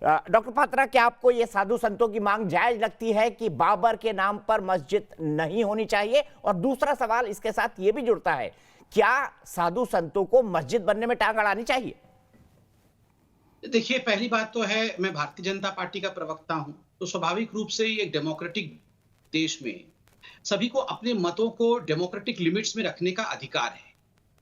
Doctor Patra, क्या आपको ये साधु संतों की मांग जायज लगती है कि बाबर के नाम पर मस्जिद नहीं होनी चाहिए? और दूसरा सवाल इसके साथ ये भी जुड़ता है, क्या साधु संतों को मस्जिद बनने में टांग अड़ानी चाहिए? देखिए, पहली बात तो है, मैं भारतीय जनता पार्टी का प्रवक्ता हूं, तो स्वाभाविक रूप से ये एक डेमोक्रेटिक देश में सभी को अपने मतों को डेमोक्रेटिक लिमिट्स में रखने का अधिकार है।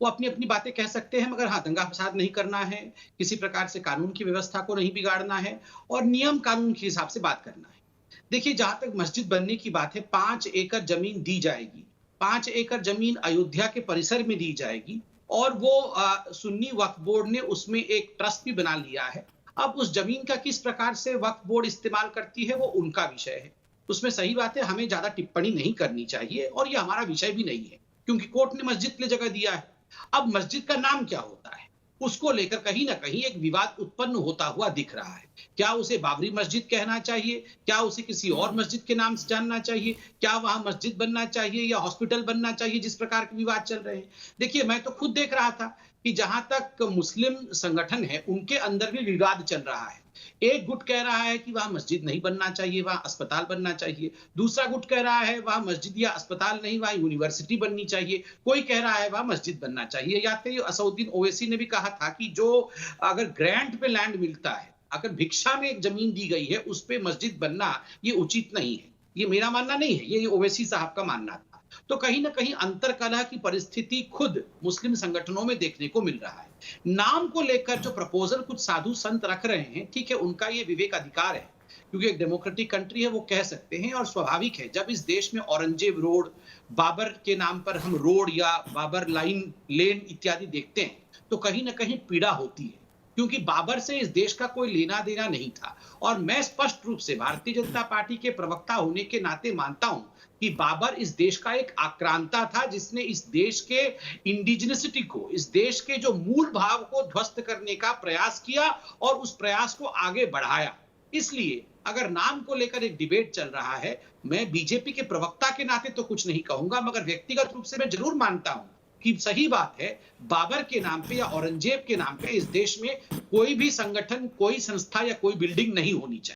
वो अपनी अपनी बातें कह सकते हैं, मगर हाँ, दंगा फसाद नहीं करना है, किसी प्रकार से कानून की व्यवस्था को नहीं बिगाड़ना है और नियम कानून के हिसाब से बात करना है। देखिए, जहां तक मस्जिद बनने की बात है, 5 एकड़ जमीन दी जाएगी। 5 एकड़ जमीन अयोध्या के परिसर में दी जाएगी और वो सुन्नी वक्फ बोर्ड ने उसमें एक ट्रस्ट भी बना लिया है। अब उस जमीन का किस प्रकार से वक्फ बोर्ड इस्तेमाल करती है, वो उनका विषय है। उसमें सही बात है, हमें ज्यादा टिप्पणी नहीं करनी चाहिए और ये हमारा विषय भी नहीं है, क्योंकि कोर्ट ने मस्जिद के लिए जगह दिया है। अब मस्जिद का नाम क्या होता है, उसको लेकर कहीं ना कहीं एक विवाद उत्पन्न होता हुआ दिख रहा है। क्या उसे बाबरी मस्जिद कहना चाहिए, क्या उसे किसी और मस्जिद के नाम से जानना चाहिए, क्या वहां मस्जिद बनना चाहिए या हॉस्पिटल बनना चाहिए, जिस प्रकार के विवाद चल रहे हैं। देखिए, मैं तो खुद देख रहा था कि जहां तक मुस्लिम संगठन है, उनके अंदर भी विवाद चल रहा है। एक गुट कह रहा है कि वहां मस्जिद नहीं बनना चाहिए, वहां अस्पताल बनना चाहिए। दूसरा गुट कह रहा है वहां मस्जिद या अस्पताल नहीं, वहां यूनिवर्सिटी बननी चाहिए। कोई कह रहा है वहां मस्जिद बनना चाहिए। या फिर असउद्दीन ओवैसी ने भी कहा था कि जो अगर ग्रांट पे लैंड मिलता है, अगर भिक्षा में एक जमीन दी गई है, उस पे मस्जिद बनना ये उचित नहीं है। ये मेरा मानना नहीं है, ये ओवैसी साहब का मानना था। तो कहीं ना कहीं अंतरकलह की परिस्थिति खुद मुस्लिम संगठनों में देखने को मिल रहा है। नाम को लेकर जो प्रपोजल कुछ साधु संत रख रहे हैं, ठीक है, उनका ये विवेक अधिकार है, क्योंकि एक डेमोक्रेटिक कंट्री है, वो कह सकते हैं। और स्वाभाविक है, जब इस देश में औरंगजेब रोड, बाबर के नाम पर हम रोड या बाबर लाइन लेन इत्यादि देखते हैं, तो कहीं ना कहीं पीड़ा होती है, क्योंकि बाबर से इस देश का कोई लेना देना नहीं था। और मैं स्पष्ट रूप से भारतीय जनता पार्टी के प्रवक्ता होने के नाते मानता हूं कि बाबर इस देश का एक आक्रांता था, जिसने इस देश के इंडिजिनिसिटी को, इस देश के जो मूल भाव को ध्वस्त करने का प्रयास किया और उस प्रयास को आगे बढ़ाया। इसलिए अगर नाम को लेकर एक डिबेट चल रहा है, मैं बीजेपी के प्रवक्ता के नाते तो कुछ नहीं कहूंगा, मगर व्यक्तिगत रूप से मैं जरूर मानता हूं कि सही बात है, बाबर के नाम पे या औरंगजेब के नाम पे इस देश में कोई भी संगठन, कोई संस्था या कोई बिल्डिंग नहीं होनी चाहिए।